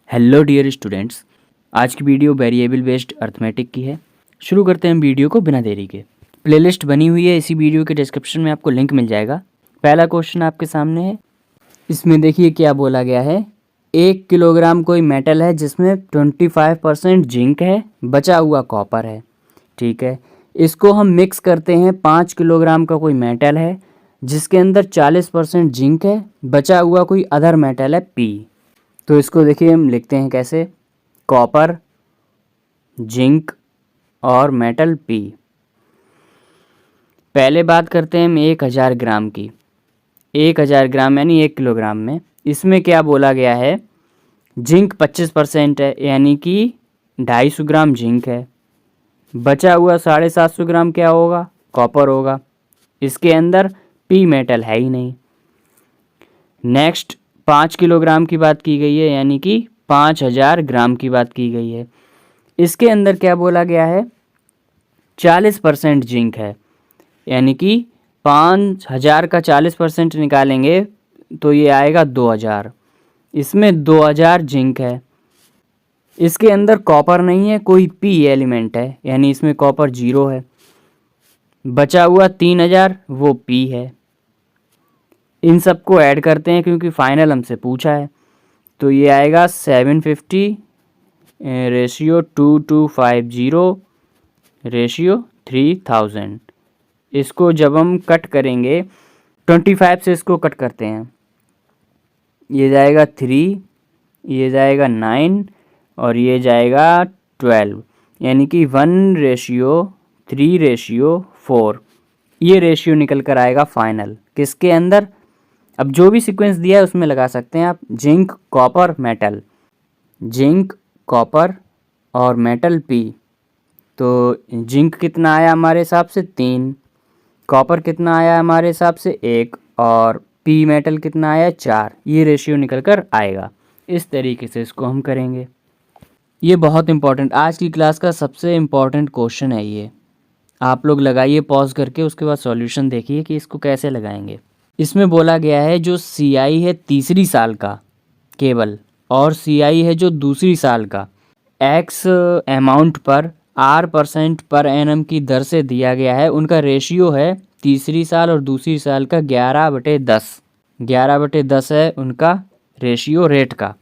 Hello dear students, आज की video variable based arithmetic की है। शुरू करते हैं वीडियो को बिना देरी के। प्लेलिस्ट बनी हुई है, इसी वीडियो के डिस्क्रिप्शन में आपको लिंक मिल जाएगा। पहला क्वेश्चन आपके सामने है। इसमें देखिए क्या बोला गया है। 1 किलोग्राम कोई मेटल है जिसमें 25% जिंक है, बचा हुआ कॉपर है। ठीक है, इसको हम मिक्स करते हैं। 5 किलोग्राम का कोई मेटल है जिसके अंदर 40% जिंक है, बचा हुआ कोई अदर मेटल है पी। तो इसको देखिए हम लिखते हैं कैसे। कॉपर, जिंक और मेटल पी। पहले बात करते हैं हम 1000 ग्राम की। 1000 ग्राम यानी 1 किलोग्राम में इसमें क्या बोला गया है। जिंक 25% है यानी कि 250 ग्राम जिंक है। बचा हुआ 750 ग्राम क्या होगा, कॉपर होगा। इसके अंदर पी मेटल है ही नहीं। नेक्स्ट 5 किलोग्राम की बात की गई है यानी कि 5000 ग्राम की बात की गई है। इसके अंदर क्या बोला गया है, 40% जिंक है यानी कि 5000 का 40% निकालेंगे तो ये आएगा 2000। इसमें 2000 जिंक है। इसके अंदर कॉपर नहीं है, कोई पी एलिमेंट है यानी इसमें कॉपर 0 है। बचा हुआ 3000 वो पी है। इन सबको ऐड करते हैं क्योंकि फाइनल हमसे पूछा है। तो ये आएगा 750 रेशियो 2250 रेशियो 3000। इसको जब हम कट करेंगे 25 से इसको कट करते हैं, ये जाएगा 3, ये जाएगा 9 और ये जाएगा 12 यानी कि 1:3:4 ये रेशियो निकल कर आएगा फाइनल। किसके अंदर, अब जो भी सीक्वेंस दिया है उसमें लगा सकते हैं आप। Zinc, copper, metal, zinc, copper और मेटल पी। तो जिंक कितना आया हमारे हिसाब से 3, कॉपर कितना आया हमारे हिसाब से 1 और पी मेटल कितना आया 4। ये रेशियो निकल कर आएगा। इस तरीके से इसको हम करेंगे। ये बहुत इंपॉर्टेंट, आज की क्लास का सबसे इम्पॉर्टेंट क्वेश्चन है ये। आप लोग लगाइए पॉज करके, उसके बाद सॉल्यूशन देखिए कि इसको कैसे लगाएंगे। इसमें बोला गया है जो CI है तीसरी साल का केवल और CI है जो दूसरी साल का, X अमाउंट पर R% पर एनम की दर से दिया गया है। उनका रेशियो है तीसरी साल और दूसरी साल का 11/10। 11/10 है उनका रेशियो रेट का।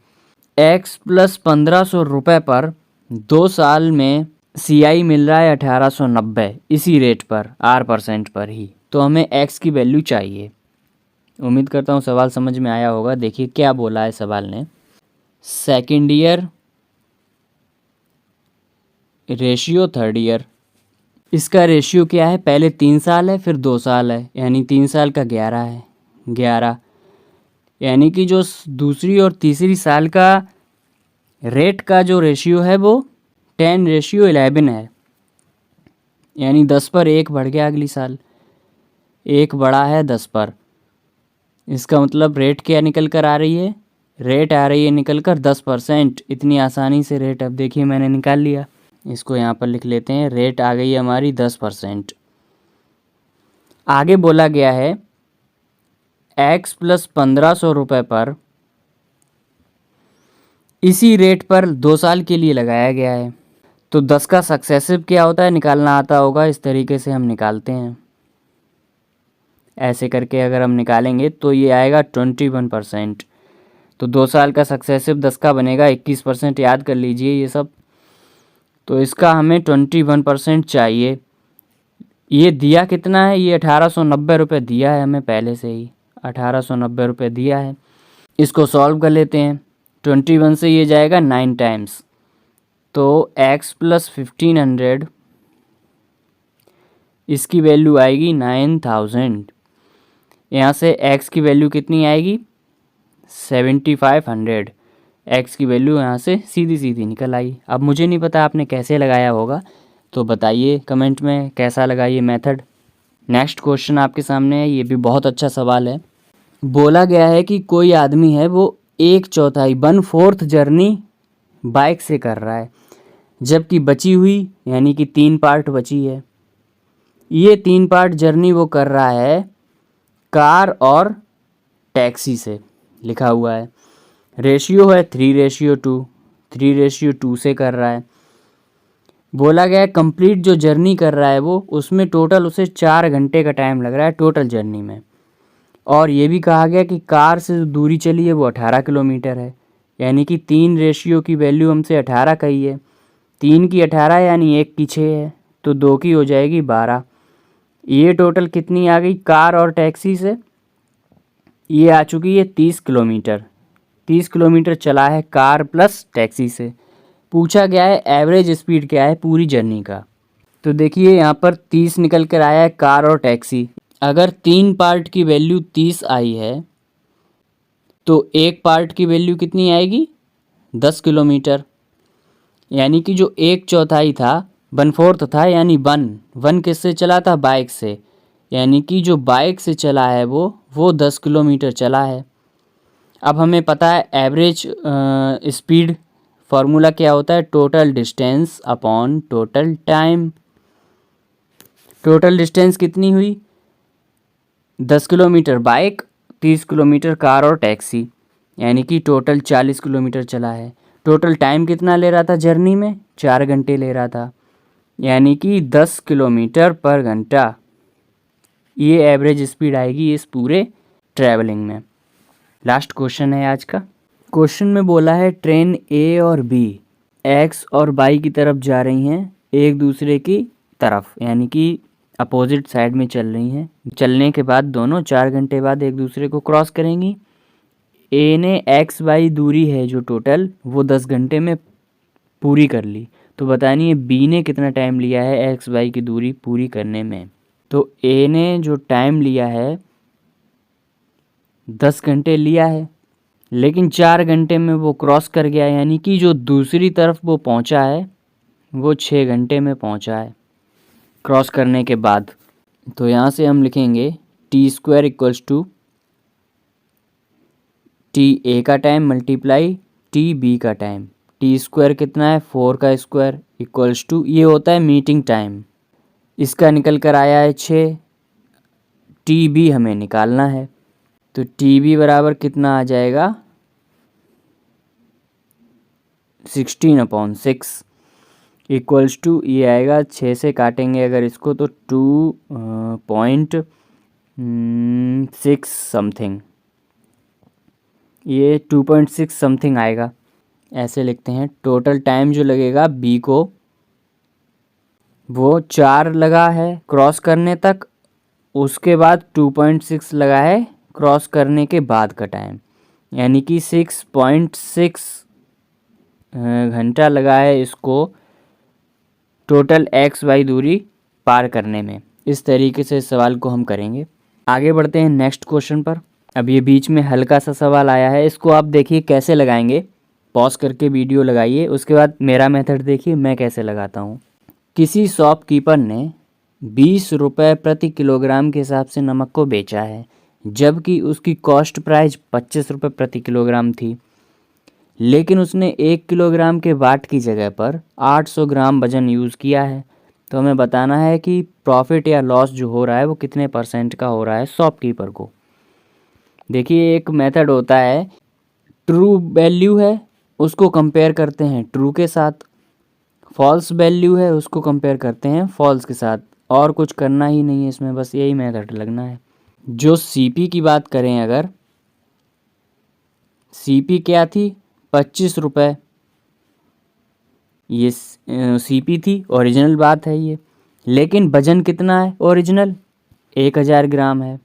X + 1500 रुपये पर 2 साल में CI मिल रहा है 1890, इसी रेट पर R% पर ही। तो हमें X की वैल्यू चाहिए। उम्मीद करता हूँ सवाल समझ में आया होगा। देखिए क्या बोला है सवाल ने। Second year ratio third year. इसका रेशियो क्या है, पहले 3 साल है फिर 2 साल है यानी 3 साल का 11 है। 11 यानी कि जो दूसरी और तीसरी साल का रेट का जो रेशियो है वो 10:11 है यानी 10 पर 1 बढ़ गया। अगली साल 1 बढ़ा है 10 पर। इसका मतलब रेट क्या निकल कर आ रही है, रेट आ रही है निकल कर 10%। इतनी आसानी से रेट, अब देखिए मैंने निकाल लिया। इसको यहाँ पर लिख लेते हैं। रेट आ गई है हमारी 10%। आगे बोला गया है X + 1500 रुपये पर इसी रेट पर 2 साल के लिए लगाया गया है। तो 10 का सक्सेसिव क्या होता है निकालना आता होगा। इस तरीके से हम निकालते हैं। ऐसे करके अगर हम निकालेंगे तो ये आएगा 21%। तो 2 साल का सक्सेसिव 10 का बनेगा 21%। याद कर लीजिए ये सब। तो इसका हमें 21% चाहिए। ये दिया कितना है, ये 1890 रुपये दिया है हमें पहले से ही। 1890 रुपये दिया है। इसको सॉल्व कर लेते हैं। 21 से ये जाएगा 9 टाइम्स। तो X + 1500 इसकी वैल्यू आएगी 9000। यहाँ से X की वैल्यू कितनी आएगी 7500। X की वैल्यू यहाँ से सीधी सीधी निकल आई। अब मुझे नहीं पता आपने कैसे लगाया होगा, तो बताइए कमेंट में कैसा लगा ये मेथड। नेक्स्ट क्वेश्चन आपके सामने है। ये भी बहुत अच्छा सवाल है। बोला गया है कि कोई आदमी है वो 1/4 1/4 जर्नी बाइक से कर रहा है, जबकि बची हुई यानी कि 3 पार्ट बची है। ये 3 पार्ट जर्नी वो कर रहा है कार और टैक्सी से, लिखा हुआ है। रेशियो है 3:2। 3:2 से कर रहा है। बोला गया है कंप्लीट जो जर्नी कर रहा है वो, उसमें टोटल उसे 4 घंटे का टाइम लग रहा है टोटल जर्नी में। और ये भी कहा गया कि कार से जो दूरी चली है वो 18 किलोमीटर है, यानी कि 3 की वैल्यू हमसे 18 कही है। 3 की 18 यानी 1 की 6 है, तो 2 की हो जाएगी 12। ये टोटल कितनी आ गई कार और टैक्सी से? ये आ चुकी है 30 किलोमीटर। 30 किलोमीटर चला है कार प्लस टैक्सी से। पूछा गया है एवरेज स्पीड क्या है पूरी जर्नी का। तो देखिए यहाँ पर 30 निकल कर आया है कार और टैक्सी। अगर 3 पार्ट की वैल्यू 30 आई है तो एक पार्ट की वैल्यू कितनी आएगी? 10 किलोमीटर। यानी कि जो 1/4 था 1/4 था, यानी वन किससे चला था? बाइक से। यानी कि जो बाइक से चला है वो 10 किलोमीटर चला है। अब हमें पता है एवरेज स्पीड फार्मूला क्या होता है? Total distance upon total time. Total distance कितनी हुई? 10 किलोमीटर बाइक, 30 किलोमीटर कार और टैक्सी, यानी कि टोटल 40 किलोमीटर चला है। टोटल टाइम कितना ले रहा था जर्नी में? 4 घंटे ले रहा था, यानी कि 10 किलोमीटर पर घंटा। ये एवरेज स्पीड आएगी इस पूरे ट्रैवलिंग में। लास्ट क्वेश्चन है आज का। क्वेश्चन में बोला है ट्रेन ए और बी एक्स और वाई की तरफ जा रही हैं एक दूसरे की तरफ, यानी कि अपोजिट साइड में चल रही हैं। चलने के बाद दोनों 4 घंटे बाद एक दूसरे को क्रॉस करेंगी। ए ने एक्स वाई दूरी है जो टोटल वो 10 घंटे में पूरी कर ली, तो बतानी है बी ने कितना टाइम लिया है एक्स वाई की दूरी पूरी करने में। तो ए ने जो टाइम लिया है 10 घंटे लिया है, लेकिन 4 घंटे में वो क्रॉस कर गया, यानी कि जो दूसरी तरफ वो पहुंचा है वो 6 घंटे में पहुंचा है क्रॉस करने के बाद। तो यहाँ से हम लिखेंगे t² equals to T A का टाइम मल्टीप्लाई टी बी का टाइम। t² कितना है? 4 का स्क्वायर इक्वल्स टू, ये होता है मीटिंग टाइम, इसका निकल कर आया है 6। टी बी हमें निकालना है, तो टी बी बराबर कितना आ जाएगा? 16/6 इक्वल्स टू, ये आएगा 6 से काटेंगे अगर इसको तो 2.6 समथिंग, ये 2.6 समथिंग आएगा। ऐसे लिखते हैं। टोटल टाइम जो लगेगा बी को वो 4 लगा है क्रॉस करने तक, उसके बाद 2.6 लगा है क्रॉस करने के बाद का टाइम, यानी कि 6.6 घंटा लगा है इसको टोटल एक्स वाई दूरी पार करने में। इस तरीके से सवाल को हम करेंगे। आगे बढ़ते हैं नेक्स्ट क्वेश्चन पर। अब ये बीच में हल्का सा सवाल आया है, इसको आप देखिए कैसे लगाएंगे। पॉज करके वीडियो लगाइए, उसके बाद मेरा मेथड देखिए मैं कैसे लगाता हूँ। किसी शॉपकीपर ने 20 रुपये प्रति किलोग्राम के हिसाब से नमक को बेचा है, जबकि उसकी कॉस्ट प्राइस 25 रुपये प्रति किलोग्राम थी, लेकिन उसने 1 किलोग्राम के वाट की जगह पर 800 ग्राम वजन यूज़ किया है। तो हमें बताना है कि प्रॉफिट या लॉस जो हो रहा है वो कितने % का हो रहा है शॉपकीपर को। देखिए एक मेथड होता है, ट्रू वैल्यू है उसको कंपेयर करते हैं ट्रू के साथ, फॉल्स वैल्यू है उसको कंपेयर करते हैं फॉल्स के साथ, और कुछ करना ही नहीं है इसमें, बस यही मेथड लगना है। जो सीपी की बात करें, अगर सीपी क्या थी? 25 रुपये, ये सीपी थी, ओरिजिनल बात है ये। लेकिन वजन कितना है ओरिजिनल? 1000 ग्राम है।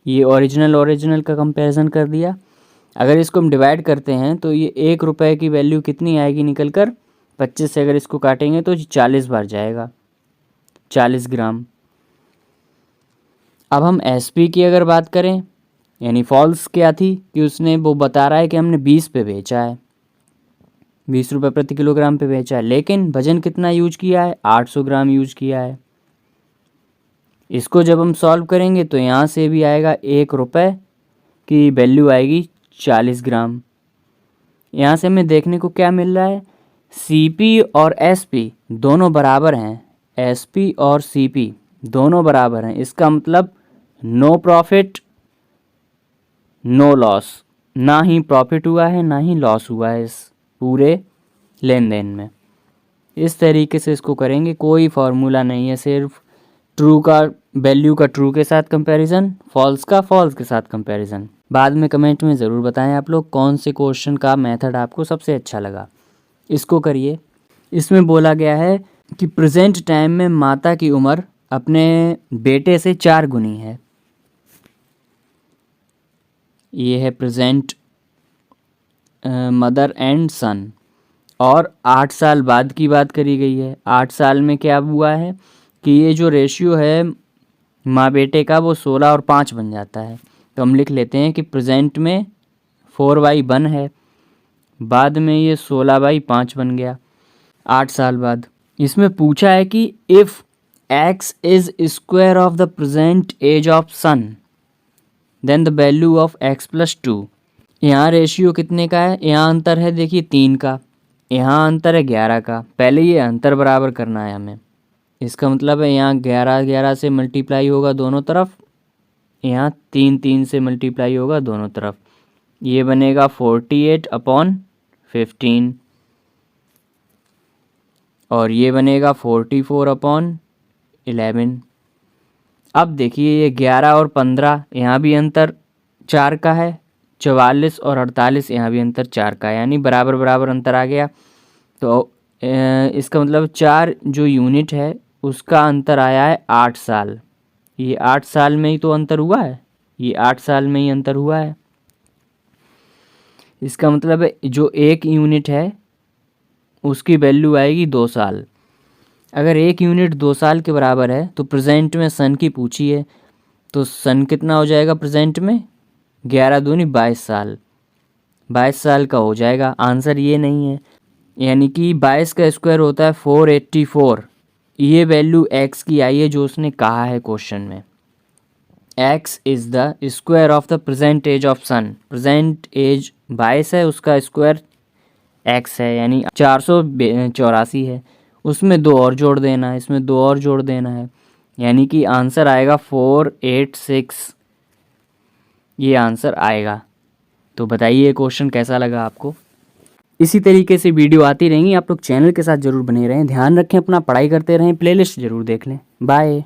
ये ओरिजिनल का कंपैरिजन कर दिया। अगर इसको हम डिवाइड करते हैं तो ये 1 रुपये की वैल्यू कितनी आएगी निकल कर? 25 से अगर इसको काटेंगे तो 40 बार जाएगा, 40 ग्राम। अब हम एसपी की अगर बात करें, यानी फॉल्स क्या थी कि उसने वो बता रहा है कि हमने 20 पे बेचा है, 20 रुपये प्रति किलोग्राम पे बेचा है, लेकिन वजन कितना यूज किया है? 800 ग्राम यूज किया है। इसको जब हम सॉल्व करेंगे तो यहाँ से भी आएगा 1 रुपये की वैल्यू आएगी 40 ग्राम। यहाँ से हमें देखने को क्या मिल रहा है? सीपी और एसपी दोनों बराबर हैं, एसपी और सीपी दोनों बराबर हैं। इसका मतलब नो प्रॉफिट नो लॉस, ना ही प्रॉफिट हुआ है ना ही लॉस हुआ है इस पूरे लेन देन में। इस तरीके से इसको करेंगे, कोई फार्मूला नहीं है, सिर्फ ट्रू का वैल्यू का ट्रू के साथ कंपैरिजन, फॉल्स का फॉल्स के साथ कंपैरिजन। बाद में कमेंट में ज़रूर बताएं आप लोग कौन से क्वेश्चन का मेथड आपको सबसे अच्छा लगा। इसको करिए। इसमें बोला गया है कि प्रेजेंट टाइम में माता की उम्र अपने बेटे से 4 गुनी है। ये है प्रेजेंट मदर एंड सन। और 8 साल बाद की बात करी गई है। 8 साल में क्या हुआ है कि ये जो रेशियो है माँ बेटे का वो 16 और 5 बन जाता है। तो हम लिख लेते हैं कि प्रेजेंट में 4/1 है, बाद में ये 16/5 बन गया 8 साल बाद। इसमें पूछा है कि if x is square of the present age of son then the value of x+2। यहाँ रेशियो कितने का है, यहाँ अंतर है देखिए 3 का, यहाँ अंतर है 11 का। पहले ये अंतर बराबर करना है हमें। इसका मतलब है यहाँ 11 से मल्टीप्लाई होगा दोनों तरफ, यहाँ 3 से मल्टीप्लाई होगा दोनों तरफ। ये बनेगा 48/15 और ये बनेगा 44/11। अब देखिए ये 11 और 15 यहाँ भी अंतर 4 का है, 44 और 48 यहाँ भी अंतर 4 का है, यानी बराबर बराबर अंतर आ गया। तो इसका मतलब 4 जो यूनिट है उसका अंतर आया है 8 साल। ये 8 साल में ही तो अंतर हुआ है, ये 8 साल में ही अंतर हुआ है। इसका मतलब है जो 1 यूनिट है उसकी वैल्यू आएगी 2 साल। अगर 1 यूनिट 2 साल के बराबर है तो प्रेजेंट में सन की पूछी है, तो सन कितना हो जाएगा प्रेजेंट में, 11 दूनी 22 साल, 22 साल का हो जाएगा। आंसर ये नहीं है, यानी कि 22 का स्क्वायर होता है 484। ये वैल्यू x की आई है जो उसने कहा है क्वेश्चन में। x is the square of the present age of son. Present age 22 है, उसका स्क्वायर x है, यानी 484 है। उसमें 2 और जोड़ देना है, इसमें 2 और जोड़ देना है, यानी कि आंसर आएगा 486। ये आंसर आएगा। तो बताइए ये क्वेश्चन कैसा लगा आपको। इसी तरीके से वीडियो आती रहेंगी, आप लोग चैनल के साथ ज़रूर बने रहें। ध्यान रखें अपना, पढ़ाई करते रहें, प्लेलिस्ट ज़रूर देख लें। बाय।